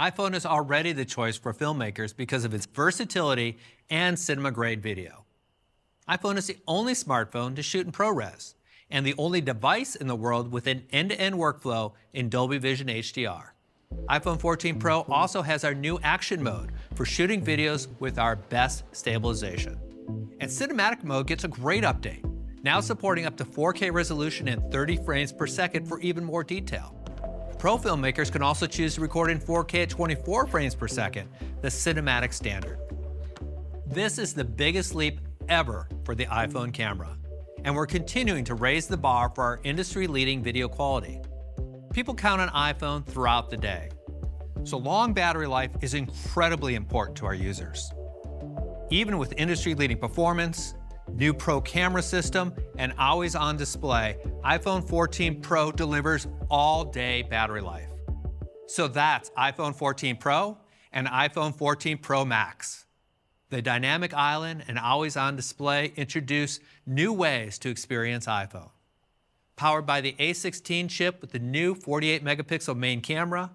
iPhone is already the choice for filmmakers because of its versatility and cinema-grade video. iPhone is the only smartphone to shoot in ProRes and the only device in the world with an end-to-end workflow in Dolby Vision HDR. iPhone 14 Pro also has our new action mode for shooting videos with our best stabilization. And cinematic mode gets a great update, now supporting up to 4K resolution and 30 frames per second for even more detail. Pro filmmakers can also choose to record in 4K at 24 frames per second, the cinematic standard. This is the biggest leap ever for the iPhone camera, and we're continuing to raise the bar for our industry-leading video quality. People count on iPhone throughout the day, so long battery life is incredibly important to our users. Even with industry-leading performance, new Pro camera system, and always-on display, iPhone 14 Pro delivers all-day battery life. So that's iPhone 14 Pro and iPhone 14 Pro Max. The dynamic island and always-on display introduce new ways to experience iPhone. Powered by the A16 chip with the new 48-megapixel main camera,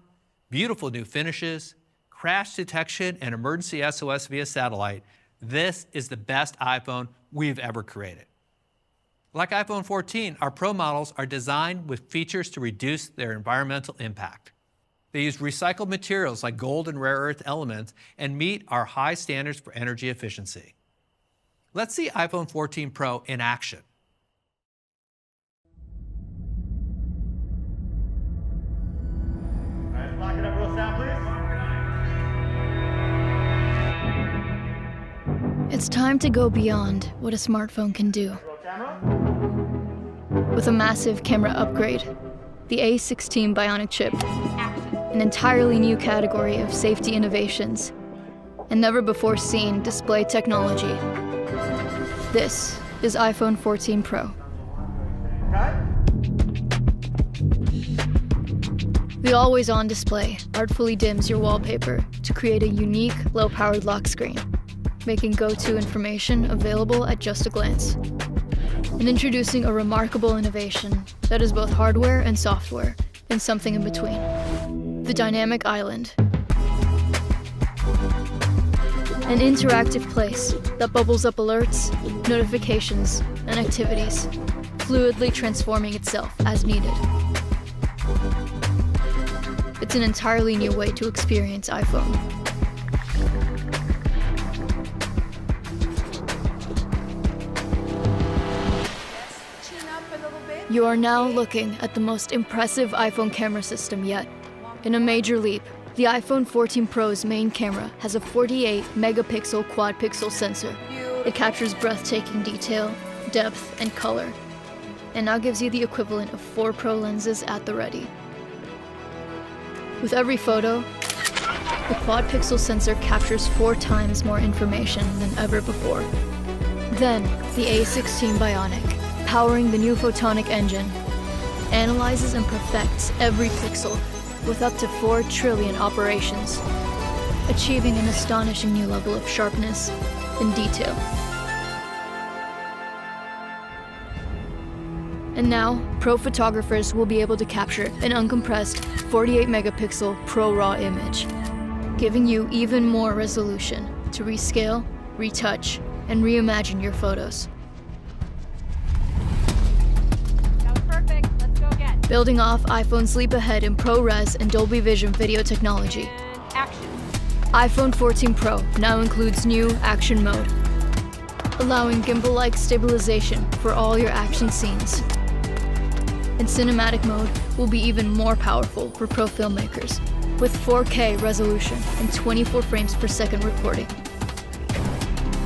beautiful new finishes, crash detection, and emergency SOS via satellite, this is the best iPhone we've ever created. Like iPhone 14, our Pro models are designed with features to reduce their environmental impact. They use recycled materials like gold and rare earth elements and meet our high standards for energy efficiency. Let's see iPhone 14 Pro in action. All right, lock it up, roll sound, please. It's time to go beyond what a smartphone can do. Roll camera. With a massive camera upgrade, the A16 Bionic chip, an entirely new category of safety innovations, and never-before-seen display technology. This is iPhone 14 Pro. Cut. The always-on display artfully dims your wallpaper to create a unique, low-powered lock screen, making go-to information available at just a glance. And introducing a remarkable innovation that is both hardware and software, and something in between. The Dynamic Island. An interactive place that bubbles up alerts, notifications, and activities, fluidly transforming itself as needed. It's an entirely new way to experience iPhone. You are now looking at the most impressive iPhone camera system yet. In a major leap, the iPhone 14 Pro's main camera has a 48-megapixel quad-pixel sensor. It captures breathtaking detail, depth, and color, and now gives you the equivalent of 4 Pro lenses at the ready. With every photo, the quad-pixel sensor captures 4 times more information than ever before. Then, the A16 Bionic, powering the new photonic engine, analyzes and perfects every pixel with up to 4 trillion operations, achieving an astonishing new level of sharpness and detail. And now, pro photographers will be able to capture an uncompressed 48-megapixel Pro RAW image, giving you even more resolution to rescale, retouch, and reimagine your photos. Building off iPhone's leap ahead in ProRes and Dolby Vision video technology. Action. iPhone 14 Pro now includes new Action Mode, allowing gimbal-like stabilization for all your action scenes. And Cinematic Mode will be even more powerful for pro filmmakers, with 4K resolution and 24 frames per second recording.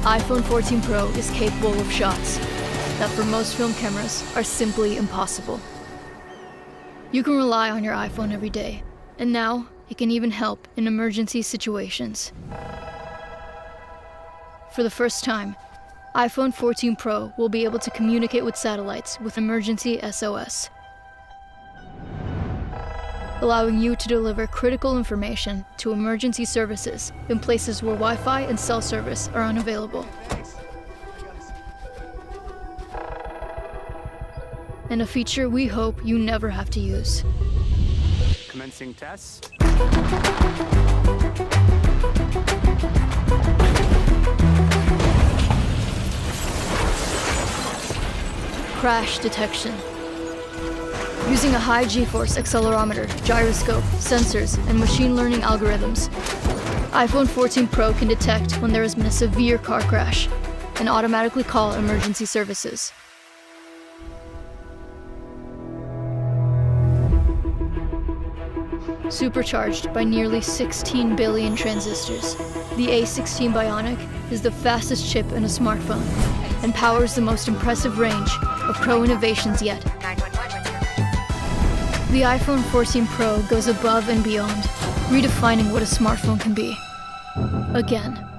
iPhone 14 Pro is capable of shots that for most film cameras are simply impossible. You can rely on your iPhone every day, and now it can even help in emergency situations. For the first time, iPhone 14 Pro will be able to communicate with satellites with emergency SOS, allowing you to deliver critical information to emergency services in places where Wi-Fi and cell service are unavailable. And a feature we hope you never have to use. Commencing tests. Crash detection. Using a high G-force accelerometer, gyroscope, sensors, and machine learning algorithms, iPhone 14 Pro can detect when there has been a severe car crash and automatically call emergency services. Supercharged by nearly 16 billion transistors, the A16 Bionic is the fastest chip in a smartphone and powers the most impressive range of Pro innovations yet. The iPhone 14 Pro goes above and beyond, redefining what a smartphone can be. Again.